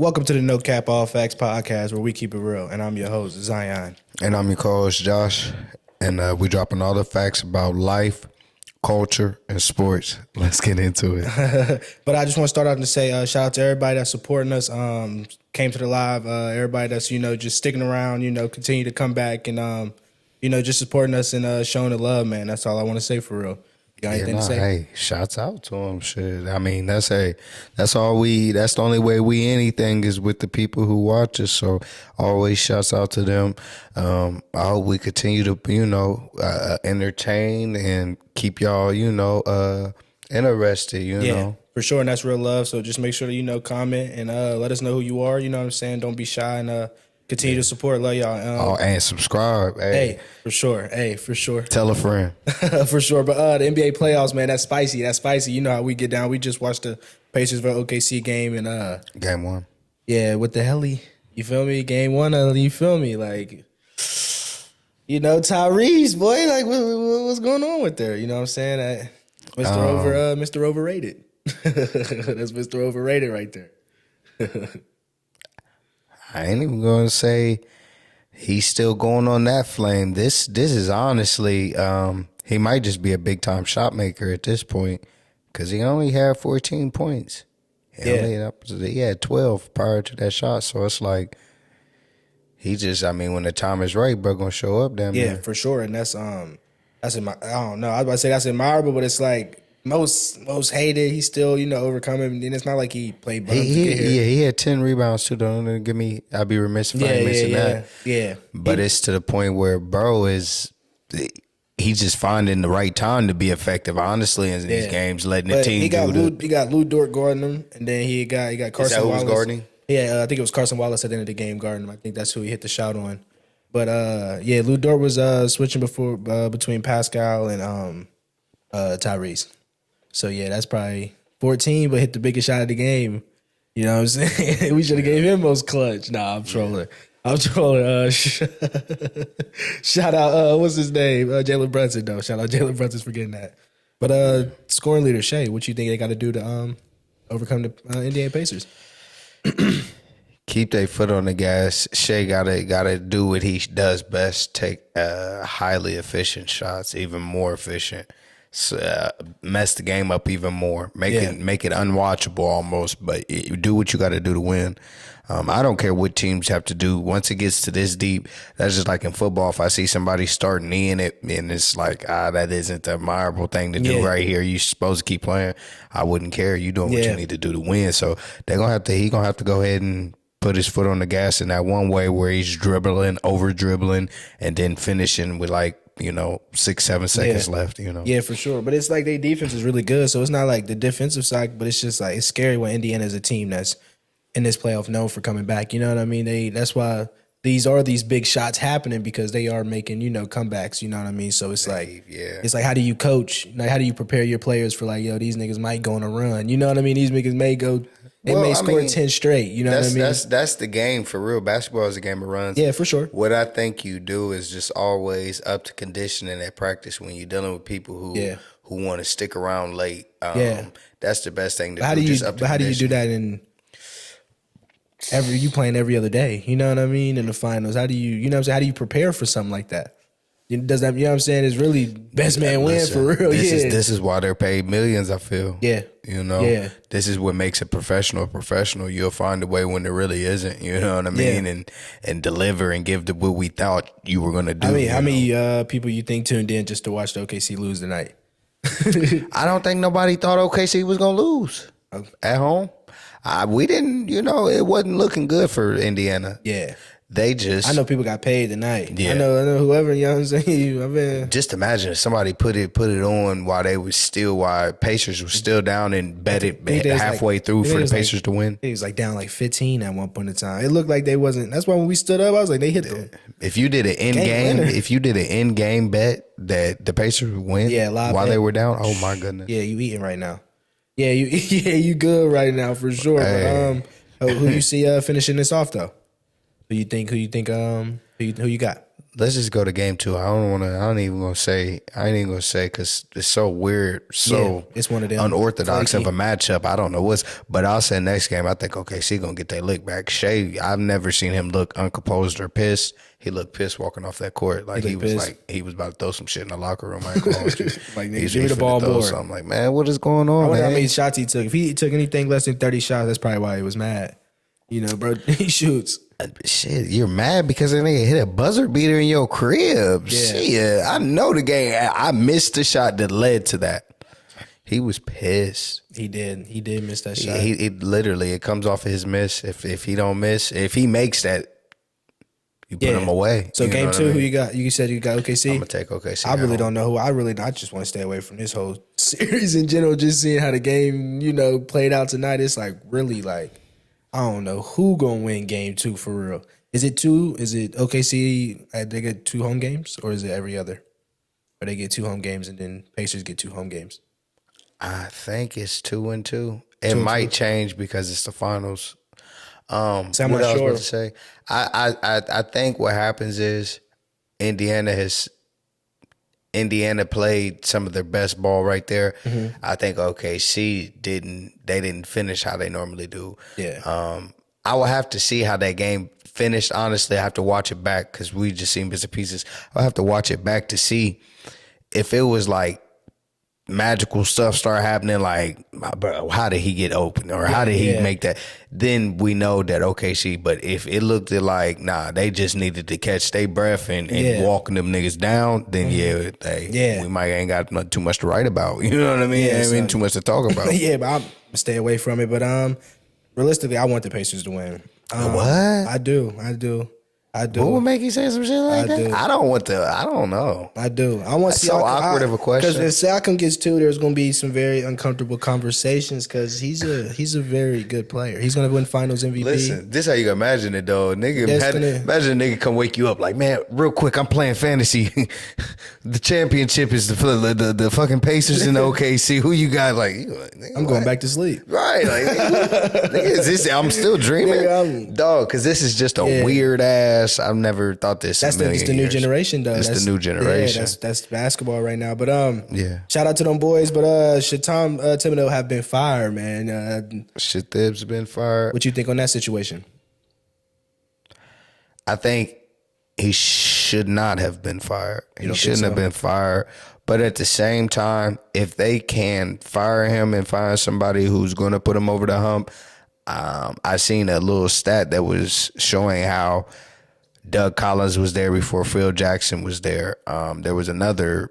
Welcome to the No Cap All Facts podcast, where we keep it real. And I'm your host, Zion. And I'm your co-host, Josh. And we dropping all the facts about life, culture, and sports. Let's get into it. But I just want to start out and say shout out to everybody that's supporting us. Came to the live. Everybody that's, just sticking around, continue to come back and, just supporting us and showing the love, man. That's all I want to say for real. You got anything to say? Hey, shouts out to them. Shit. I mean, that's the only way we anything is with the people who watch us. So always shouts out to them. I hope we continue to, entertain and keep y'all, interested, you know. For sure. And that's real love. So just make sure to, comment and let us know who you are. You know what I'm saying? Don't be shy and continue to support. Love y'all. And subscribe. Hey, for sure. Hey, for sure. Tell a friend. For sure. But the NBA playoffs, man, that's spicy. That's spicy. You know how we get down. We just watched the Pacers vs. OKC game and Game 1. Yeah, what the hell? You feel me? Game 1, you feel me? Like, Tyrese, boy, like what's going on with there? You know what I'm saying? Mr. Overrated. That's Mr. Overrated right there. I ain't even going to say he's still going on that flame. This is honestly, he might just be a big-time shot maker at this point because he only had 14 points. He had 12 prior to that shot. So it's like he just, when the time is right, bro, going to show up damn near. For sure. And that's I don't know. I was about to say that's admirable, but it's like, most hated. He's still, overcoming. And it's not like he played bums. He had 10 rebounds too. Don't give me. I'd be remiss if I ain't missing that. Yeah. But it's to the point where bro he's just finding the right time to be effective. Honestly, in these games, letting the team. He got Lou Dort guarding him, and then he got Carson Wallace. Is that who's guarding? Yeah, I think it was Carson Wallace at the end of the game guarding him. I think that's who he hit the shot on. But Lou Dort was switching between Pascal and Tyrese. So, that's probably 14, but hit the biggest shot of the game. You know what I'm saying? We should have gave him most clutch. Nah, I'm trolling. Shout out, what's his name? Jalen Brunson, though. Shout out Jalen Brunson for getting that. But scoring leader, Shea, what you think they got to do to overcome the Indiana Pacers? Keep their foot on the gas. Shea gotta do what he does best, take highly efficient shots, even more efficient. Mess the game up even more, make it unwatchable almost. But you do what you got to do to win. I don't care what teams have to do. Once it gets to this deep, that's just like in football. If I see somebody starting in it and it's like, that isn't the admirable thing to do right here. You're supposed to keep playing. I wouldn't care. You doing what you need to do to win. So he gonna have to go ahead and put his foot on the gas in that one way where he's over dribbling, and then finishing with 6-7 seconds left, Yeah, for sure. But it's like their defense is really good. So it's not like the defensive side, but it's just like it's scary when Indiana is a team that's in this playoff known for coming back. You know what I mean? That's why these big shots happening, because they are making, comebacks. You know what I mean? So it's it's like, how do you coach? Like, how do you prepare your players for these niggas might go on a run? You know what I mean? These niggas may go. They may score 10 straight. You know what I mean? That's the game for real. Basketball is a game of runs. Yeah, for sure. What I think you do is just always up to conditioning at practice when you're dealing with people who want to stick around late. That's the best thing to do. How do you do that in you playing every other day? You know what I mean? In the finals, how do you how do you prepare for something like that? Does that, what I'm saying, is really best man win for real? This is why they're paid millions, I feel. Yeah. This is what makes a professional. You'll find a way when there really isn't, you know what I mean? And deliver and give what we thought you were going to do. How many people you think tuned in just to watch the OKC lose tonight? I don't think nobody thought OKC was going to lose at home. We didn't, it wasn't looking good for Indiana. Yeah. I know people got paid tonight. Yeah. I know whoever, you know what I'm saying? Just imagine if somebody put it on while Pacers were still down and bet it halfway through for the Pacers to win. It was down 15 at one point in time. It looked like they wasn't. That's why when we stood up, I was like, they hit them. If you did an end game bet that the Pacers would win while they were down, oh my goodness. Yeah, you eating right now. Yeah, you good right now for sure. Hey. But, who you see finishing this off though? Who you got? let's just go to game 2. I ain't even gonna say because it's so weird, so it's one of them unorthodox flaky. of a matchup. I don't know but I'll say next game I think OKC gonna get their lick back. Shea, I've never seen him look uncomposed or pissed. He looked pissed walking off that court, like he was about to throw some shit in the locker room. I ain't gonna hold you. Like, He's give me the ball more. So I'm like, man, what is going on? I wonder man? how many shots he took. If he took anything less than 30 shots, that's probably why he was mad. You know, bro, he shoots. Shit, you're mad because they nigga hit a buzzer beater in your crib. Yeah. Shit, I know the game. I missed the shot that led to that. He was pissed. He did miss that shot. It literally comes off of his miss. If he don't miss, if he makes that, you put him away. So game 2, who you got? You said you got OKC. I'm gonna take OKC. I really don't know who. I just want to stay away from this whole series in general. Just seeing how the game, played out tonight. It's like really like. I don't know who gonna win game 2 for real. Is it 2? Is it OKC? They get 2 home games, or is it every other? Or they get 2 home games and then Pacers get 2 home games? I think it's 2 and 2. It might change because it's the finals. So I'm what not I was sure. about to say? I think what happens is Indiana played some of their best ball right there. Mm-hmm. I think OKC didn't finish how they normally do. Yeah. I will have to see how that game finished. Honestly, I have to watch it back because we just seen bits and pieces. I'll have to watch it back to see if it was like magical stuff start happening, like, bro, how did he get open, or how did he make that? Then we know that OKC. But if it looked like, nah, they just needed to catch their breath and walking them niggas down, then we might ain't got too much to write about. You know what I mean? I mean, too much to talk about. Yeah, but I'm stay away from it. But realistically, I want the Pacers to win. What? I do. What would make you say some shit like that? do. I don't know. I do. I want to see so awkward of a question. Because if Siakam gets 2, there's going to be some very uncomfortable conversations because he's a very good player. He's going to win Finals MVP. Listen, this how you can imagine it though, nigga. Imagine a nigga come wake you up like, man, real quick, I'm playing fantasy. The championship is the fucking Pacers in the OKC. Who you got? Like, nigga, I'm going back to sleep. Right, like, nigga, is this? I'm still dreaming, dog. Because this is just a weird ass. I've never thought this. That's the new generation, though. That's the new generation. Yeah, that's basketball right now. But yeah. Shout out to them boys. But should Tom Thibodeau have been fired, man? Should Thibs been fired? What you think on that situation? I think he should not have been fired. He shouldn't have been fired. But at the same time, if they can fire him and find somebody who's going to put him over the hump, I seen a little stat that was showing how Doug Collins was there before Phil Jackson was there. There was another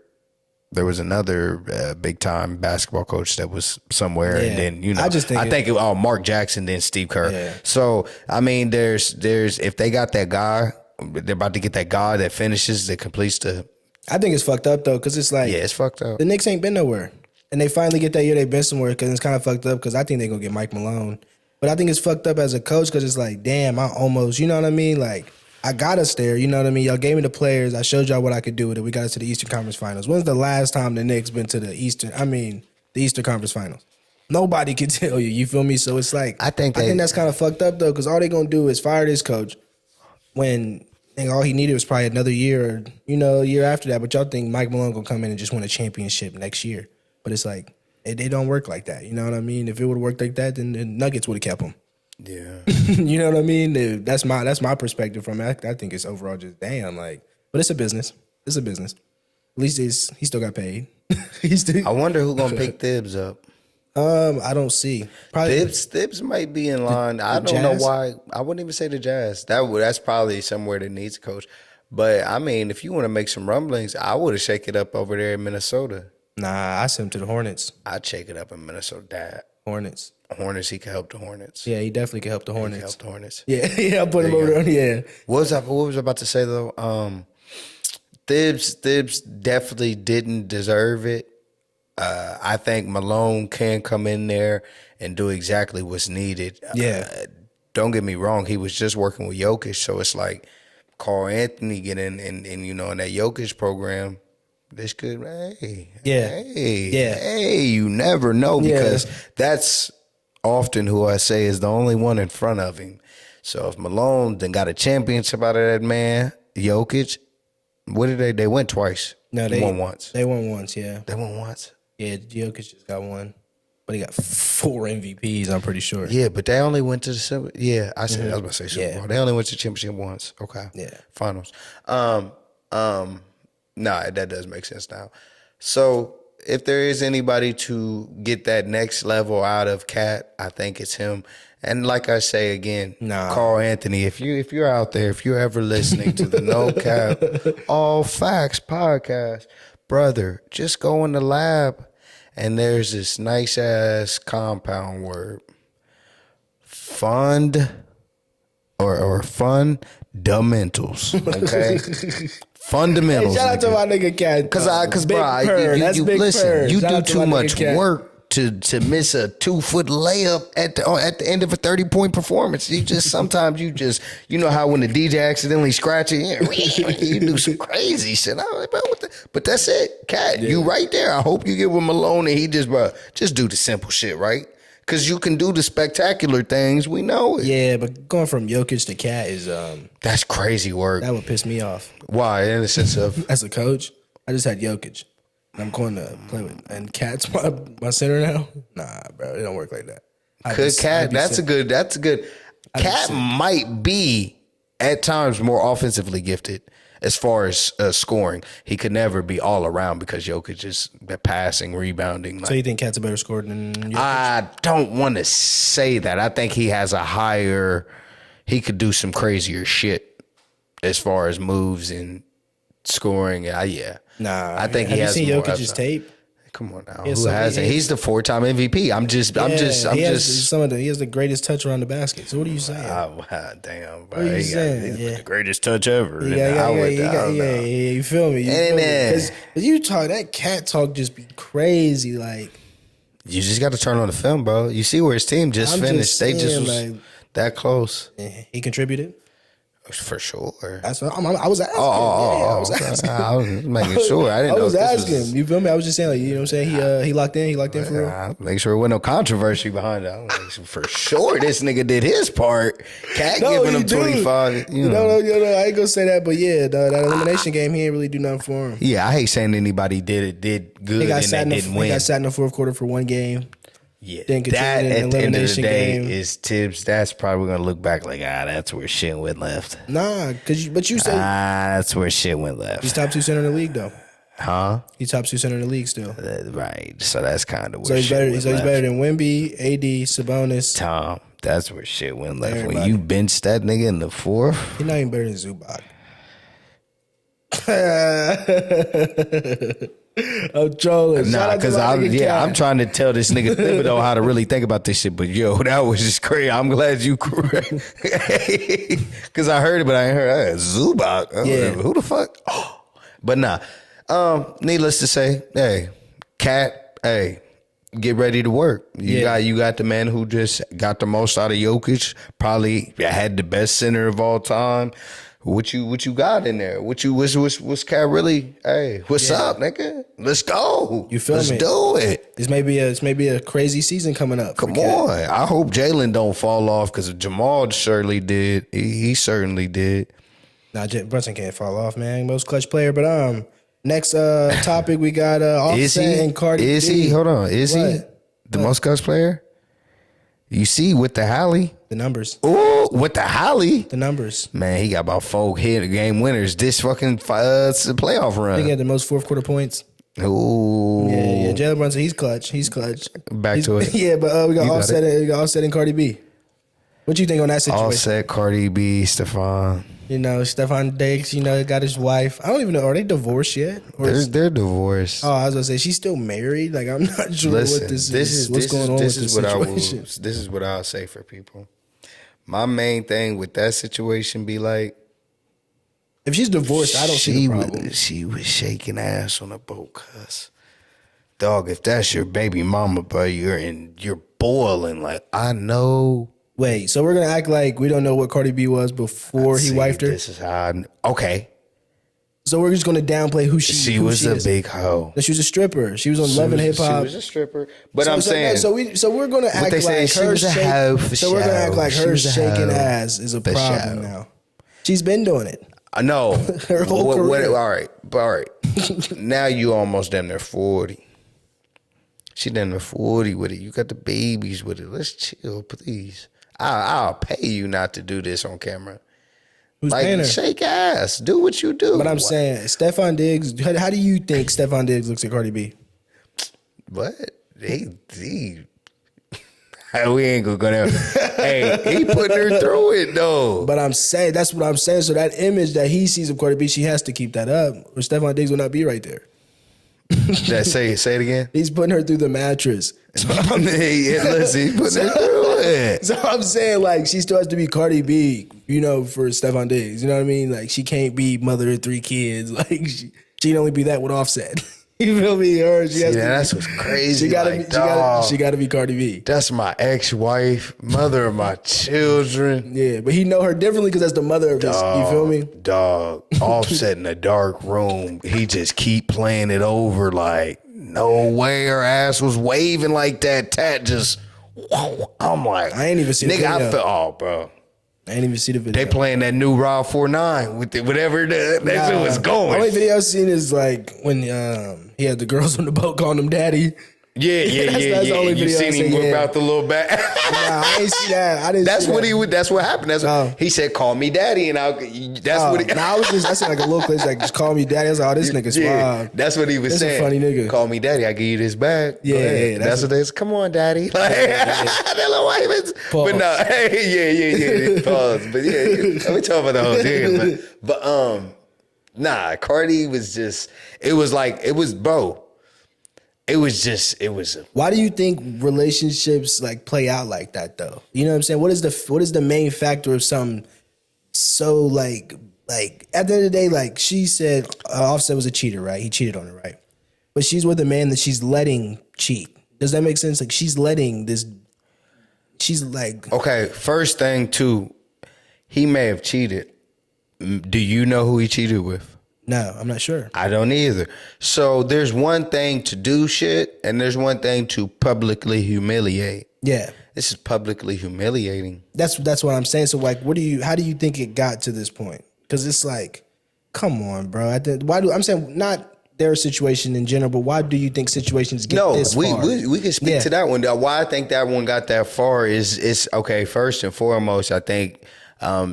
big time basketball coach that was somewhere, and then I think Mark Jackson, then Steve Kerr. Yeah. So I mean, there's if they got that guy, they're about to get that guy that finishes, that completes the. I think it's fucked up though, because it's like it's fucked up. The Knicks ain't been nowhere, and they finally get that year they've been somewhere, because it's kind of fucked up. Because I think they're gonna get Mike Malone, but I think it's fucked up as a coach because it's like, damn, I almost, you know what I mean, like. I got us there, you know what I mean? Y'all gave me the players. I showed y'all what I could do with it. We got us to the Eastern Conference Finals. When's the last time the Knicks been to the Eastern Conference Finals? Nobody can tell you. You feel me? So it's like I think that's kind of fucked up though, because all they gonna do is fire this coach when all he needed was probably another year, or a year after that. But y'all think Mike Malone gonna come in and just win a championship next year? But it's like they don't work like that. You know what I mean? If it would have worked like that, then the Nuggets would have kept him. Yeah. You know what I mean? That's my perspective from it. I think it's overall just damn, like, but it's a business. It's a business. At least he still got paid. I wonder who gonna pick Thibs up. I don't see. Probably Thibs might be in line. I don't know why. I wouldn't even say the Jazz. That's probably somewhere that needs a coach. But I mean, if you want to make some rumblings, I would have shake it up over there in Minnesota. Nah, I sent him to the Hornets. I'd shake it up in Minnesota. Hornets, he could help the Hornets. Yeah, he definitely could help the Hornets. He could help the Hornets. Yeah, I put him over there. Yeah. What was I about to say though? Thibs definitely didn't deserve it. I think Malone can come in there and do exactly what's needed. Yeah. Don't get me wrong, he was just working with Jokic, so it's like Carl Anthony get in and in that Jokic program. This could, you never know, because that's often who I say is the only one in front of him. So if Malone then got a championship out of that man, Jokic, What did they? They went twice. No, they won once. They won once. Yeah. They won once. Yeah. Jokic just got one, but he got 4 MVPs. I'm pretty sure. Yeah, but they only went to the Super. Yeah, I said I was about to say Super Bowl. They only went to the championship once. Okay. Yeah. Finals. Nah, that does make sense now. So if there is anybody to get that next level out of Cat, I think it's him. And like I say again, Carl Anthony, if you're out there, if you're ever listening to the No Cap All Facts podcast, brother, just go in the lab and there's this nice ass compound word. Fundamentals. Okay? Fundamentals. Hey, shout out to my nigga Cat. Cause bro, you listen, you do too much work to miss a 2-foot layup at the end of a 30-point performance. You know how when the DJ accidentally scratch it, you do some crazy shit. I'm like, but that's it, Cat. Yeah. You right there. I hope you get with Malone and he just do the simple shit, right? Because you can do the spectacular things. We know it. Yeah, but going from Jokic to Cat is that's crazy work. That would piss me off. Why? In the sense of as a coach, I just had Jokic. I'm going to play with, and Cat's my center now. Nah, bro, it don't work like that. Cat, that's a good. Cat might be at times more offensively gifted as far as scoring. He could never be all around because Jokic is the passing, rebounding. So you think Cat's a better scorer than Jokic? I don't want to say that. I think he has a higher. He could do some crazier shit as far as moves and scoring. Yeah. Nah, I think he has. Have you seen more Jokic's tape? Come on now, who hasn't? He's the 4-time MVP. I'm just. He has the greatest touch around the basket. So what are you saying? Damn, bro. What are you saying? The greatest touch ever. You feel me? Because you talk that Cat talk just be crazy. Like you just got to turn on the film, bro. You see where his team just finished. They just was that close. He contributed. For sure. That's what I was asking. I was asking. I was making sure. I didn't know. I was asking. You feel me? I was just saying, like, you know what I'm saying? He locked in. He locked in for real. Make sure there wasn't no controversy behind it. For sure, this nigga did his part. Cat giving him 25. No, I ain't gonna say that, but yeah, that elimination game, he ain't really do nothing for him. Yeah, I hate saying anybody did good and they didn't win. He got sat in the fourth quarter for one game. Yeah, that at the end of the day is Tibbs. That's probably gonna look back like, that's where shit went left. Nah, but you said that's where shit went left. He's top 2 center in the league though. Huh? He's top 2 center in the league still. Right. So that's kind of where. So he's better than Wemby, AD, Sabonis. Tom, that's where shit went left. Everybody. When you bench that nigga in the 4th, he's not even better than Zubac. I'm trolling. Nah, because I'm trying to tell this nigga Thibodeau how to really think about this shit. But yo, that was just crazy. I'm glad you correct. Because I heard it, but I ain't heard Zubac. Who the fuck? Oh. But nah. Needless to say, hey, Cat, get ready to work. You got the man who just got the most out of Jokic. Probably had the best center of all time. What you got in there? What's Cat really? Hey, what's up, nigga? Let's go. You feel me? Let's do it. This may be a crazy season coming up. Come on. I hope Jalen don't fall off because Jamal surely did. He certainly did. Nah, Brunson can't fall off, man. Most clutch player. But next topic we got Offset and Cardi B. Is he? Hold on. Is he the most clutch player? You see with the Halley? The numbers. Ooh, with the Halley? The numbers. Man, he got about 4 hit game winners this fucking playoff run. I think he had the most fourth quarter points. Ooh. Yeah. Jalen Brunson, he's clutch. Back to it. Yeah, but we got Offset and Cardi B. What you think on that situation? Offset, Cardi B, Stephon. Stephon Diggs, got his wife. I don't even know. Are they divorced yet? They're divorced. Oh, I was going to say, she's still married? Like, I'm not sure what this is. What's going on with this situation? This is what I'll say for people. My main thing with that situation be like, if she's divorced, I don't see the problem. She was shaking ass on a boat, cuz. Dog, if that's your baby mama, bro, you're boiling. Like, I know. Wait, so we're going to act like we don't know what Cardi B was before he wifed her? This is how okay. So we're just going to downplay who she is. She was a big hoe. She was a stripper. She was on Love and Hip Hop. She was a stripper. But I'm saying. So we're going to act like her shaking. So we're going to act like her shaking ass is a problem now. She's been doing it. No. Her whole career. All right. Now you almost damn near 40. She damn near 40 with it. You got the babies with it. Let's chill, please. I'll pay you not to do this on camera. Who's paying her? Shake ass. Do what you do. But I'm saying, Stephon Diggs, how do you think Stephon Diggs looks at Cardi B? What? We ain't gonna go there. Hey, he putting her through it though. But I'm saying, that's what I'm saying. So that image that he sees of Cardi B, she has to keep that up, or Stephon Diggs will not be right there. Say it again. He's putting her through the mattress. Listen, he's putting her through it. So I'm saying, like, she still has to be Cardi B, for Stephon Diggs. You know what I mean? Like, she can't be mother of 3 kids. Like, she can only be that with Offset. You feel me? That's what's crazy. She gotta be Cardi B. That's my ex-wife, mother of my children. Yeah, but he know her differently because that's the mother of his. You feel me? Dog, Offset in a dark room. He just keep playing it over like, no way her ass was waving like that. Tat just, I'm like, I ain't even see the nigga, video. I feel, bro. I ain't even see the video. They playing that new Raw 49 with whatever that shit was going. The only video I've seen is like when he had the girls on the boat calling him daddy. Yeah. That's the only You video seen I him seen, whip out the little bag? Nah, I ain't see that. I didn't. That's see what that. he would. That's what happened. He said, "Call me daddy," and I seen like a little clip like just call me daddy. I was like, oh, this nigga's wild. That's what he was saying. A funny nigga. Call me daddy. I give you this bag. Yeah. That's what they said. Come on, daddy. Like, but no, yeah. Pause. But yeah, we talking about the whole thing. But nah, Cardi was just. It was bro. It was. Why do you think relationships like play out like that though? You know what I'm saying? What is the main factor of something so like at the end of the day, like she said, Offset was a cheater, right? He cheated on her, right? But she's with a man that she's letting cheat. Does that make sense? Like she's letting this. She's like, okay. First thing too, he may have cheated. Do you know who he cheated with? No, I'm not sure. I don't either. So there's one thing to do shit, and there's one thing to publicly humiliate. Yeah, this is publicly humiliating. That's what I'm saying. So like, how do you think it got to this point? Because it's like, come on, bro. I'm saying not their situation in general, but why do you think situations get this far? We can speak to that one. Why I think that one got that far is okay. First and foremost, I think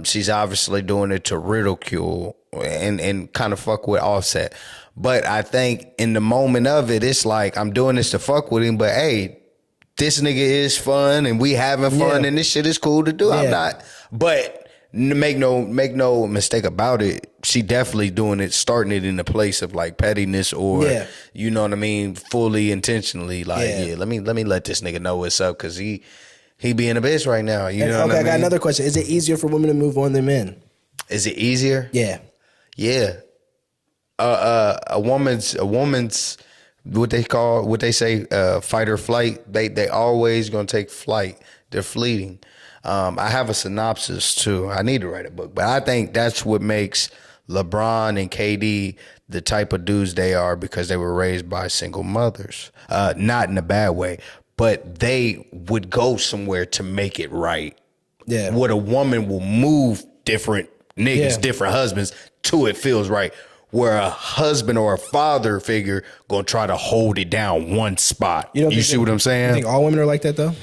she's obviously doing it to ridicule and kind of fuck with Offset. But I think in the moment of it, it's like I'm doing this to fuck with him. But hey, this nigga is fun and we having fun and this shit is cool to do. Yeah. I'm not. But make no mistake about it. She definitely doing it, starting it in the place of like pettiness or you know what I mean, fully intentionally. Like let me let this nigga know what's up because he being a bitch right now. You know what I mean? I got another question. Is it easier for women to move on than men? Is it easier? Yeah. Yeah. A woman's what they say fight or flight. They always gonna take flight. They're fleeting. I have a synopsis too. I need to write a book, but I think that's what makes LeBron and KD the type of dudes they are because they were raised by single mothers. Not in a bad way, but they would go somewhere to make it right. Yeah. What a woman will move different niggas, different husbands to it feels right. Where a husband or a father figure gonna try to hold it down one spot. You see what I'm saying? You think all women are like that though?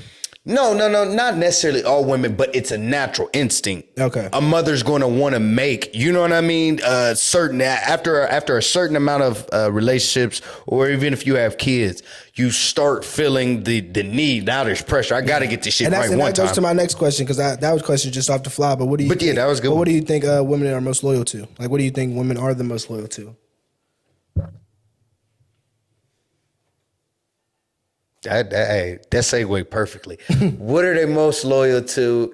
No, not necessarily all women, but it's a natural instinct. Okay. A mother's going to want to make, you know what I mean? Certain after a certain amount of relationships, or even if you have kids, you start feeling the need. Now there's pressure. I got to get this shit right one time. That goes to my next question because that was a question just off the fly. But what do you? But think, that was good. What do you think women are most loyal to? Like, what do you think women are the most loyal to? That segue perfectly. What are they most loyal to?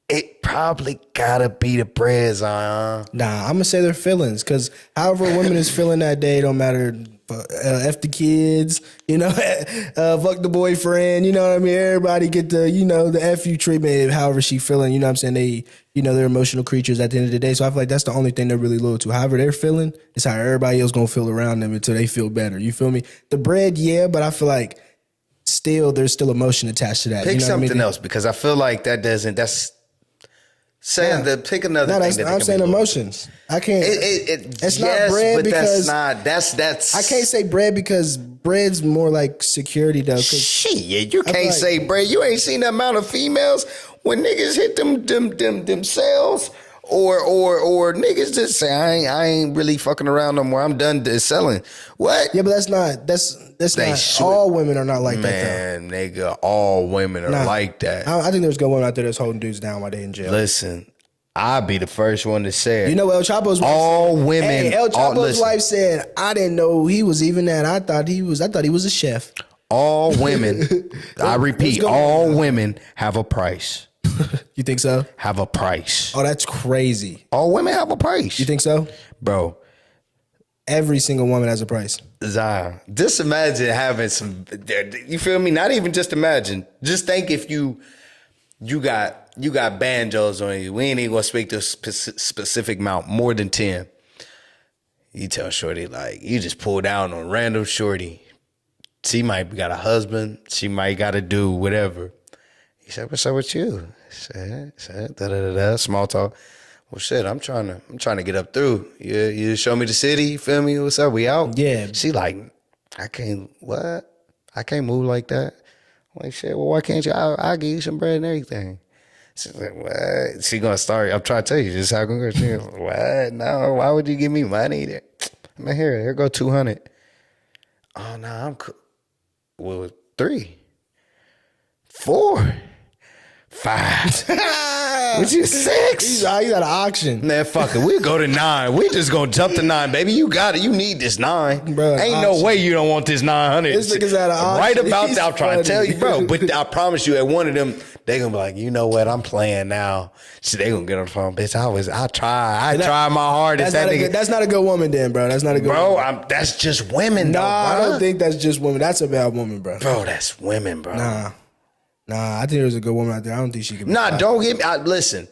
It probably gotta be the breads, Nah, I'm gonna say their feelings, because however a woman is feeling that day, don't matter. F the kids, fuck the boyfriend, you know what I mean? Everybody get the, the F you treatment, however she feeling, you know what I'm saying? They're emotional creatures at the end of the day. So I feel like that's the only thing they're really loyal to. However they're feeling, it's how everybody else gonna feel around them until they feel better. You feel me? The bread, yeah, but I feel like there's still emotion attached to that. Pick something else, because I feel like that's Pick another No, thing. That I'm saying emotions. I can't. It's not bread but because that's. I can't say bread because bread's more like security though. Shit, you can't say bread. You ain't seen the amount of females when niggas hit them cells. Or niggas just say I ain't really fucking around no more. I'm done selling. What? Yeah, but that's not. All women are not like that. Man, nigga, all women are like that. I think there's good women out there that's holding dudes down while they in jail. Listen, I'll be the first one to say it. You know, El Chapo's wife all said, women. Hey, El Chapo's wife said, "I didn't know he was even that. I thought he was a chef." All women. I repeat, all women have a price. You think so? Have a price. Oh, that's crazy. All women have a price. You think so? Bro. Every single woman has a price. Zion, just imagine having some, you feel me? Not even just imagine. Just think if you got banjos on you. We ain't even gonna speak to a specific amount, more than 10. You tell shorty, like, you just pull down on random shorty. She might got a husband. She might got to do whatever. He said, what's up with you? Said, da-da-da-da, small talk. Well, shit, I'm trying to get up through. You show me the city, you feel me? What's up? We out? Yeah. She like, I can't move like that. I'm like, shit, well, why can't you? I'll give you some bread and everything. She's like, what? She gonna start, I'm trying to tell you, this is how it's gonna go. She goes, what? No, why would you give me money? I'm like, here go 200. Oh, no, I'm cool. Well, 3, 4, 5. What you 6? He's at an auction. Man, fuck it. We go to 9. We just gonna jump to 9, baby. You got it. You need this 9. Bro, ain't no way you don't want this 900. This nigga's at an auction. Right about He's that, I'm trying to tell you, funny. bro. But I promise you, at one of them, they gonna be like, you know what? I'm playing now. So they gonna get on the phone, bitch. I try my hardest. That's not a good woman, then, bro. That's not a good woman. That's just women, though, I don't think that's just women. That's a bad woman, bro. Bro, that's women, bro. Nah, I think there's a good woman out there. I don't think she can be. Nah, don't get me. Listen,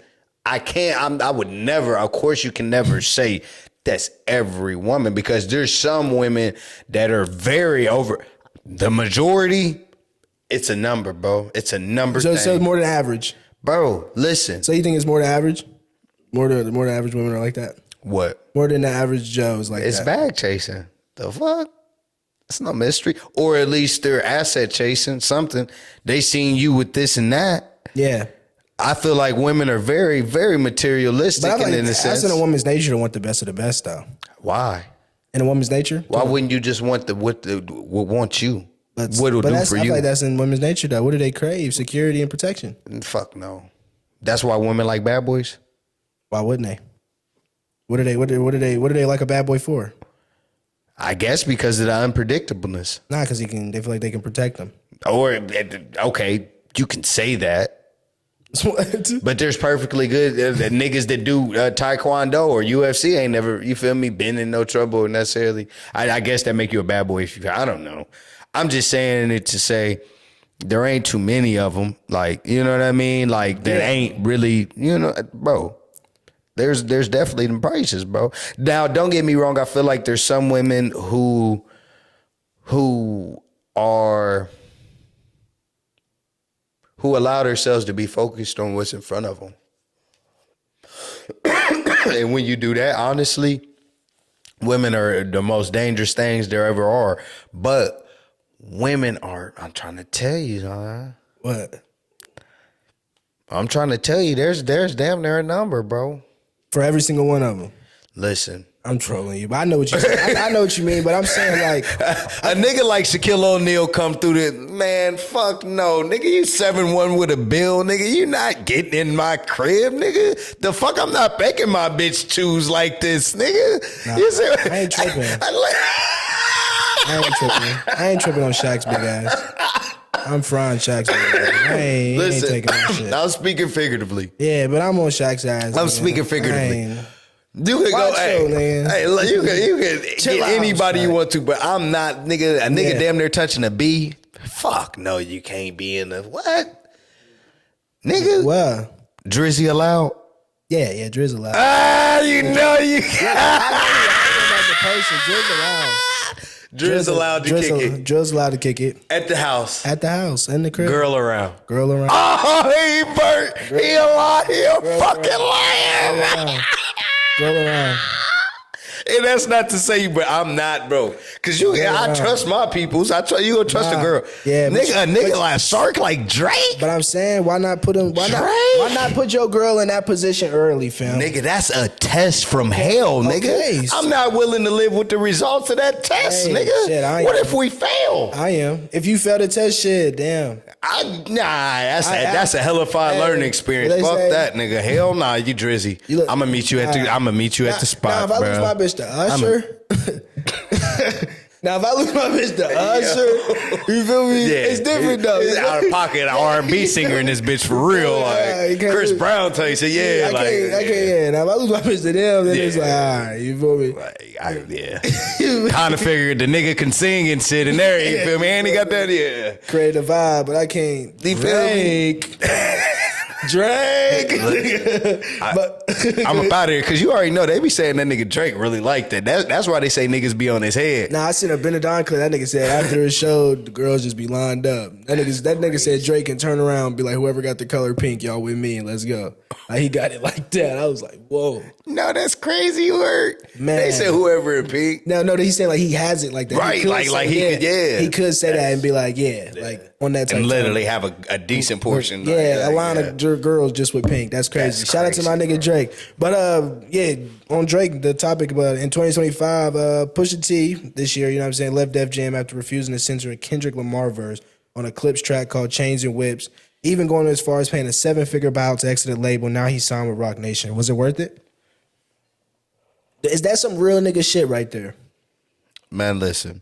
I can't. I would never. Of course, you can never say that's every woman because there's some women that are very over. The majority, it's a number, bro. It's a number. So more than average, bro. Listen. So you think it's more than average? More than average women are like that. What? More than the average Joe's like it's that. It's bag chasing. The fuck? It's no mystery. Or at least they're asset chasing something. They seen you with this and that. Yeah. I feel like women are very, very materialistic in a sense. That's in a woman's nature to want the best of the best, though. Why? In a woman's nature? Why wouldn't you just want what want you? What it'll do for you? I feel like that's in women's nature, though. What do they crave? Security and protection. Fuck no. That's why women like bad boys? Why wouldn't they? What do they like a bad boy for? I guess because of the unpredictableness. Nah, because they feel like they can protect them. Or, okay, you can say that. What? But there's perfectly good niggas that do taekwondo or UFC ain't never, you feel me, been in no trouble necessarily. I guess that make you a bad boy if you, I don't know. I'm just saying it to say there ain't too many of them. Like, you know what I mean? Like, that ain't really, you know, bro. There's definitely them prices, bro. Now, don't get me wrong. I feel like there's some women who allow themselves to be focused on what's in front of them. And when you do that, honestly, women are the most dangerous things there ever are. But women are, I'm trying to tell you, what? I'm trying to tell you, there's damn near a number, bro. For every single one of them. Listen. I'm trolling you, but I know what you I know what you mean, but I'm saying like a nigga like Shaquille O'Neal come through the man, fuck no. Nigga, you 7'1" with a bill, nigga. You not getting in my crib, nigga. The fuck I'm not begging my bitch choose like this, nigga. Nah, you say, I ain't tripping. I ain't tripping on Shaq's big ass. I'm frying Shaq's big ass. I ain't taking that shit. I'm speaking figuratively. Yeah, but I'm on Shaq's ass. I'm speaking figuratively. You can go, you can get anybody you want to, but I'm not, nigga. A nigga damn near touching a bee. Fuck no, you can't be in the what, nigga? Well, Drizzy allowed. Yeah, Drizzy allowed. You know you. I know about the person. Drizzy allowed. Drill's allowed to kick it. Drill's allowed to kick it. At the house. At the house, in the crib. Girl around. Girl around. Oh, he burnt. He a liar. He a fucking liar. Girl around. And that's not to say, but I'm not, bro. Cause I trust my peoples. You gonna trust a girl. Yeah, a nigga like Sark, like Drake. But I'm saying, why not put him? Why not put your girl in that position early, fam? Nigga, that's a test from hell, nigga. I'm not willing to live with the results of that test, nigga. Shit, what if we fail? I am. If you fail the test, shit, damn. That's a hellified learning experience. Fuck that, nigga. Hell nah, you drizzy. I'm gonna meet you at the spot, if I bro. lose my bitch to Usher. Now, if I lose my bitch to Usher, you feel me? Yeah, it's different though. It's out of pocket, an R&B singer in this bitch for real. Like Chris Brown tell you, say I can't. Yeah. Now, if I lose my bitch to them, then it's like, all right, you feel me? Kind of figured the nigga can sing and shit and there, you feel me? And he got that, create a vibe, but I can't. You feel me? Drake. I'm about here because you already know they be saying that nigga Drake really liked that. That's why they say niggas be on his head. Nah, I seen a Benadon clip. That nigga said after his show, the girls just be lined up. That nigga said Drake can turn around and be like, whoever got the color pink, y'all with me and let's go. Like, he got it like that. I was like, whoa. No, that's crazy work. Man. They said whoever in pink. No, he's saying like he has it like that. Right, he could say that and be like, like on that type and literally time. have a decent portion. Yeah, a line of girls just with pink. That's crazy. Shout out to my nigga Drake. But on Drake, the topic about in 2025, Pusha T this year, you know what I'm saying, left Def Jam after refusing to censor a Kendrick Lamar verse on a Clips track called Chains and Whips, even going as far as paying a 7-figure buyout to exit the label. Now he's signed with Roc Nation. Was it worth it? Is that some real nigga shit right there? Man, listen.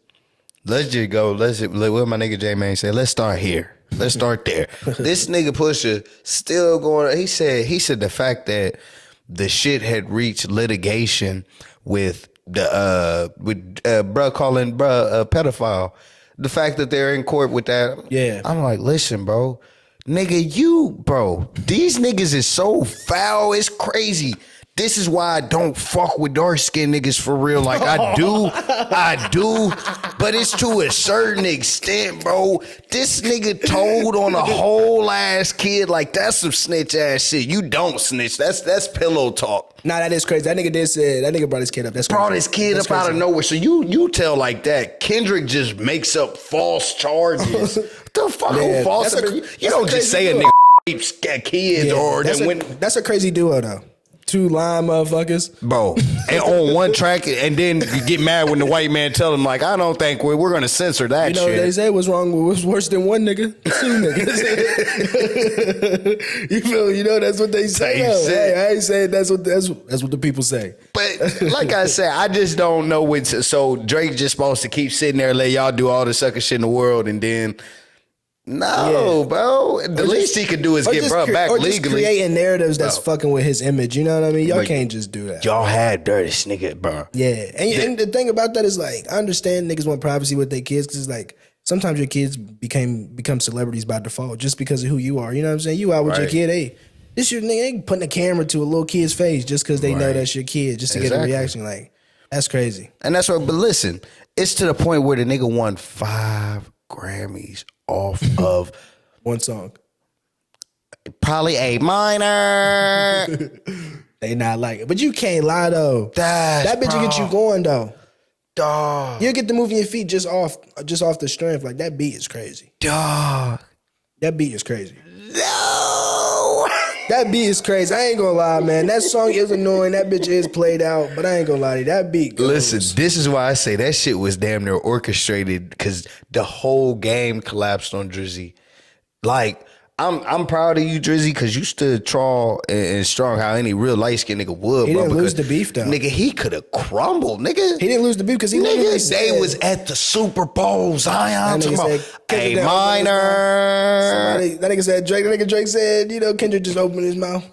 Let's just go. What my nigga J-Man say? Let's start here. Let's start there. This nigga Pusha still going. He said the fact that the shit had reached litigation with the bruh calling bruh a pedophile. The fact that they're in court with that. Yeah. I'm like, listen, bro. Nigga, these niggas is so foul. It's crazy. This is why I don't fuck with dark skinned niggas for real. Like I do, but it's to a certain extent, bro. This nigga told on a whole ass kid. Like that's some snitch ass shit. You don't snitch. That's pillow talk. Nah, that is crazy. That nigga did say that nigga brought his kid up. That's crazy. Brought his kid up out of nowhere. So you tell like that. Kendrick just makes up false charges. The fuck false? You don't just say a nigga rapes kids or then when. That's a crazy duo though. Two lying motherfuckers, bro, and on one track, and then you get mad when the white man tell him like, I don't think we're gonna censor that. You know shit. They say what's wrong with what's worse than one nigga, two niggas. You feel? You know that's what they say. Hey, I ain't saying that's what the people say. But like I said, I just don't know what. So Drake just supposed to keep sitting there, and let y'all do all the sucker shit in the world, and then. No, bro. The least he could do is get brought back legally. Or just creating narratives that's fucking with his image. You know what I mean? Y'all can't just do that. Y'all had dirty nigga, bro. Yeah. And the thing about that is like, I understand niggas want privacy with their kids because it's like, sometimes your kids become celebrities by default just because of who you are. You know what I'm saying? You out with your kid, hey, this your nigga, ain't putting a camera to a little kid's face just because they know that's your kid, just to get a reaction. Like, that's crazy. And that's what, but listen, it's to the point where the nigga won 5 Grammys off of one song. Probably A minor. They not like it. But you can't lie though. That bitch will get you going though. Dog. You'll get to moving your feet just off the strength. Like that beat is crazy. Dog. That beat is crazy. No. That beat is crazy. I ain't gonna lie, man. That song is annoying. That bitch is played out, but I ain't gonna lie to you. That beat goes. Listen, this is why I say that shit was damn near orchestrated because the whole game collapsed on Drizzy. Like, I'm proud of you, Drizzy, because you stood tall and strong how any real light-skinned nigga would. He didn't lose the beef, though. Nigga, he could have crumbled, nigga. He didn't lose the beef because he literally said... They was at the Super Bowl, Zion. A minor. That nigga said Drake. That nigga Drake said, you know, Kendrick just opened his mouth.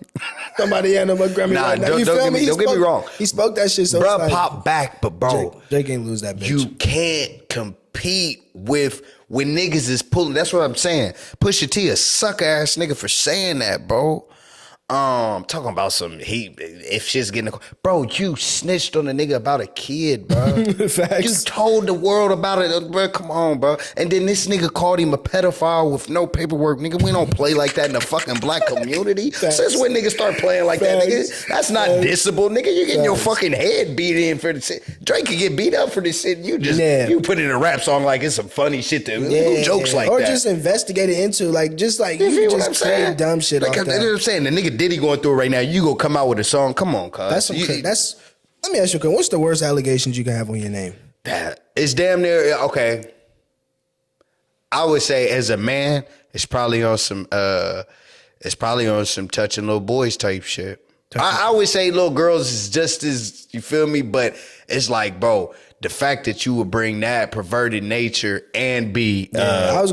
Somebody had him a Grammy right now. You feel me? Don't get me wrong. He spoke that shit so Bruh, like, pop back, but bro. Drake ain't lose that bitch. You can't compete with when niggas is pulling. That's what I'm saying. Pusha T a sucker ass nigga for saying that, bro. Talking about some if shit's getting bro, you snitched on a nigga about a kid, bro. Facts. You told the world about it, bro. Come on, bro. And then this nigga called him a pedophile with no paperwork. Nigga, we don't play like that in the fucking black community. Facts. Since when niggas start playing like that, nigga? That's not dissable, nigga. You getting your fucking head beat in for the shit. Drake could get beat up for this shit. You just you put it in a rap song like it's some funny shit to who jokes like or that. Or just investigate it into like just like you just say dumb shit like that. You know that. what I'm saying? The nigga Diddy going through it right now. You go come out with a song. Come on, cuz. That's let me ask you a question. What's the worst allegations you can have on your name? That it's damn near okay. I would say as a man, it's probably on some touching little boys type shit. I would say little girls is just as, you feel me? But it's like, bro, the fact that you would bring that perverted nature and be I was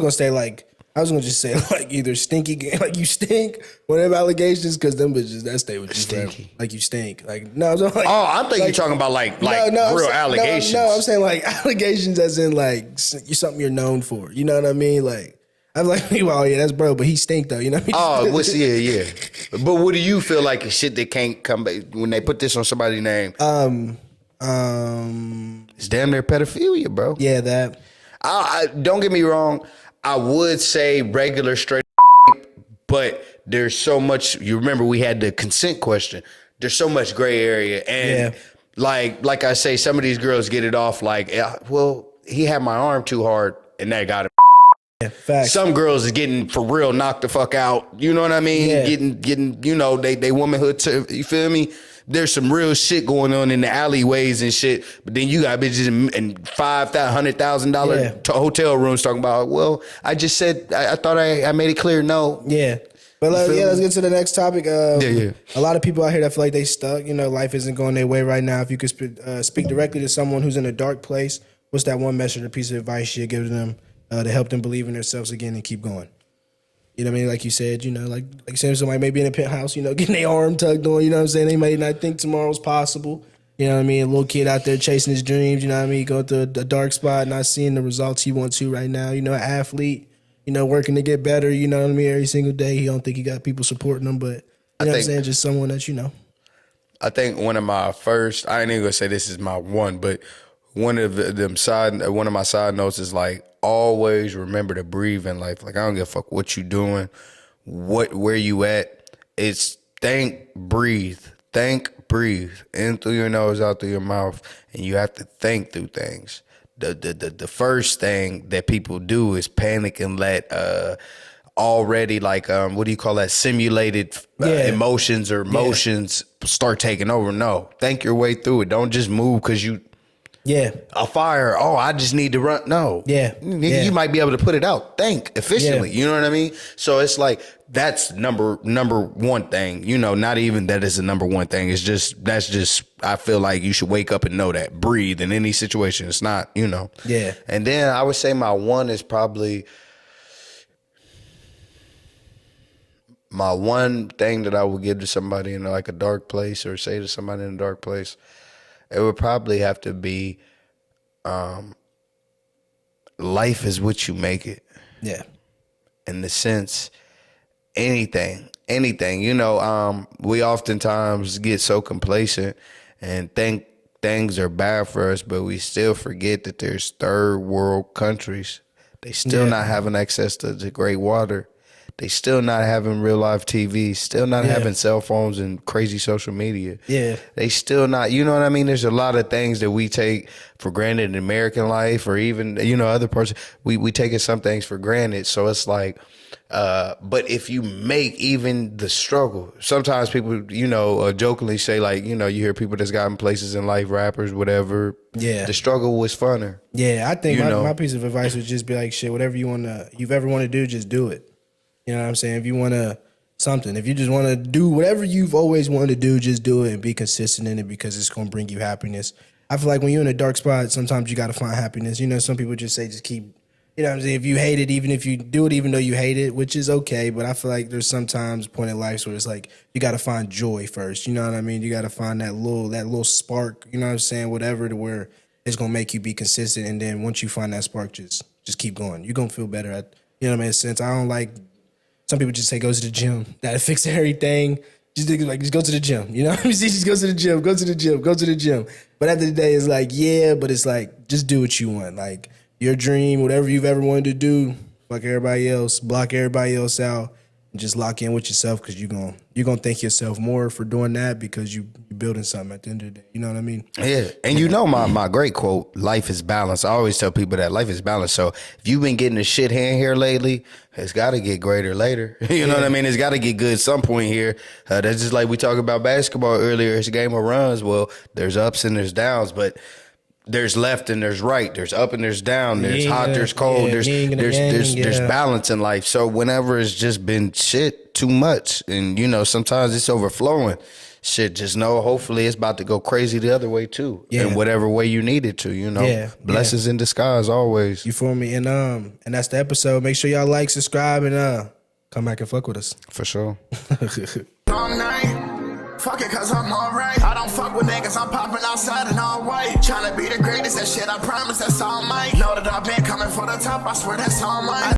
gonna just say like either stinky, like you stink, whatever allegations, because them bitches that stay with you stinky, like you stink. Like no, I'm like, I'm thinking you're talking about like real allegations. No, I'm saying like allegations as in like something you're known for. You know what I mean? Like I'm like, well, yeah, that's bro, but he stink though. You know what I mean? Oh, yeah. But what do you feel like is shit that can't come back when they put this on somebody's name? It's damn near pedophilia, bro. Yeah, that. I don't get me wrong. I would say regular straight, but there's so much. You remember we had the consent question. There's so much gray area, and like I say, some of these girls get it off like, well, he had my arm too hard, and that got him. Yeah, facts. Some girls is getting for real knocked the fuck out. You know what I mean? Yeah. Getting. You know they womanhood. You feel me? There's some real shit going on in the alleyways and shit, but then you got bitches in $100,000 hotel rooms talking about, well, I just said, I thought I made it clear, no. Yeah. But let's get to the next topic. A lot of people out here that feel like they stuck. You know, life isn't going their way right now. If you could speak directly to someone who's in a dark place, what's that one message or piece of advice you'd give them to help them believe in themselves again and keep going? You know what I mean? Like you said, you know, like saying somebody may be in a penthouse, you know, getting their arm tugged on, you know what I'm saying? They may not think tomorrow's possible. You know what I mean? A little kid out there chasing his dreams, you know what I mean? Going through a dark spot, not seeing the results he wants to right now. You know, an athlete, you know, working to get better, you know what I mean? Every single day, he don't think he got people supporting him, but you know what I'm saying? Just someone that you know. I think one of my first, I ain't even gonna say this is my one, but one of my side notes is like, always remember to breathe in life. Like, I don't give a fuck what you doing, where you at. It's breathe. In through your nose, out through your mouth. And you have to think through things. The first thing that people do is panic and let already like what do you call that, simulated emotions or motions start taking over. No, think your way through it. Don't just move because you a fire. Oh, I just need to run. No. You might be able to put it out. Think efficiently. You know what I mean? So it's like that's number one thing. You know, not even that is the number one thing. It's just I feel like you should wake up and know that. Breathe in any situation. It's not, you know. Yeah. And then I would say my one is probably my one thing that I would give to somebody in like a dark place, or say to somebody in a dark place. It would probably have to be life is what you make it. Yeah. In the sense, anything. You know, we oftentimes get so complacent and think things are bad for us, but we still forget that there's third world countries. They still not having access to the great water. They still not having real life TV, still not having cell phones and crazy social media. Yeah. They still not, you know what I mean? There's a lot of things that we take for granted in American life, or even, you know, other parts. We take some things for granted. So it's like, but if you make even the struggle, sometimes people, you know, jokingly say like, you know, you hear people that's gotten places in life, rappers, whatever. Yeah. The struggle was funner. Yeah. I think my piece of advice would just be like, shit, whatever you've ever want to do, just do it. You know what I'm saying? If you want to if you just want to do whatever you've always wanted to do, just do it and be consistent in it, because it's going to bring you happiness. I feel like when you're in a dark spot, sometimes you got to find happiness. You know, some people just say just keep, you know what I'm saying? If you hate it, even if you do it, even though you hate it, which is okay. But I feel like there's sometimes a point in life where it's like you got to find joy first. You know what I mean? You got to find that little spark, you know what I'm saying? Whatever, to where it's going to make you be consistent. And then once you find that spark, just keep going. You're going to feel better you know what I mean? Since I don't like, some people just say go to the gym. That'll fix everything. just go to the gym. You know what I'm saying? Just go to the gym, go to the gym, go to the gym. But at the end of the day, it's like, yeah, but it's like, just do what you want. Like, your dream, whatever you've ever wanted to do, fuck everybody else, block everybody else out, and just lock in with yourself, because you're gonna thank yourself more for doing that, because you're building something at the end of the day. You know what I mean? Yeah. And you know my great quote, life is balance. I always tell people that life is balance. So if you've been getting the shit hand here lately, it's got to get greater later. You know what I mean? It's got to get good some point here. That's just like we talked about basketball earlier. It's a game of runs. Well, there's ups and there's downs, but there's left and there's right. There's up and there's down. There's hot, there's cold. There's balance in life. So whenever it's just been shit too much, and you know, sometimes it's overflowing, shit, just know hopefully it's about to go crazy the other way too. In whatever way you need it to, you know. Blessings in disguise always. You feel me? And that's the episode. Make sure y'all like, subscribe, and come back and fuck with us. For sure. Long night. Fuck it, cause I'm alright. I don't fuck with niggas, I'm popping outside in all white. Tryna be the greatest, that shit I promise, that's all mine. Know that I've been coming for the top, I swear that's all mine.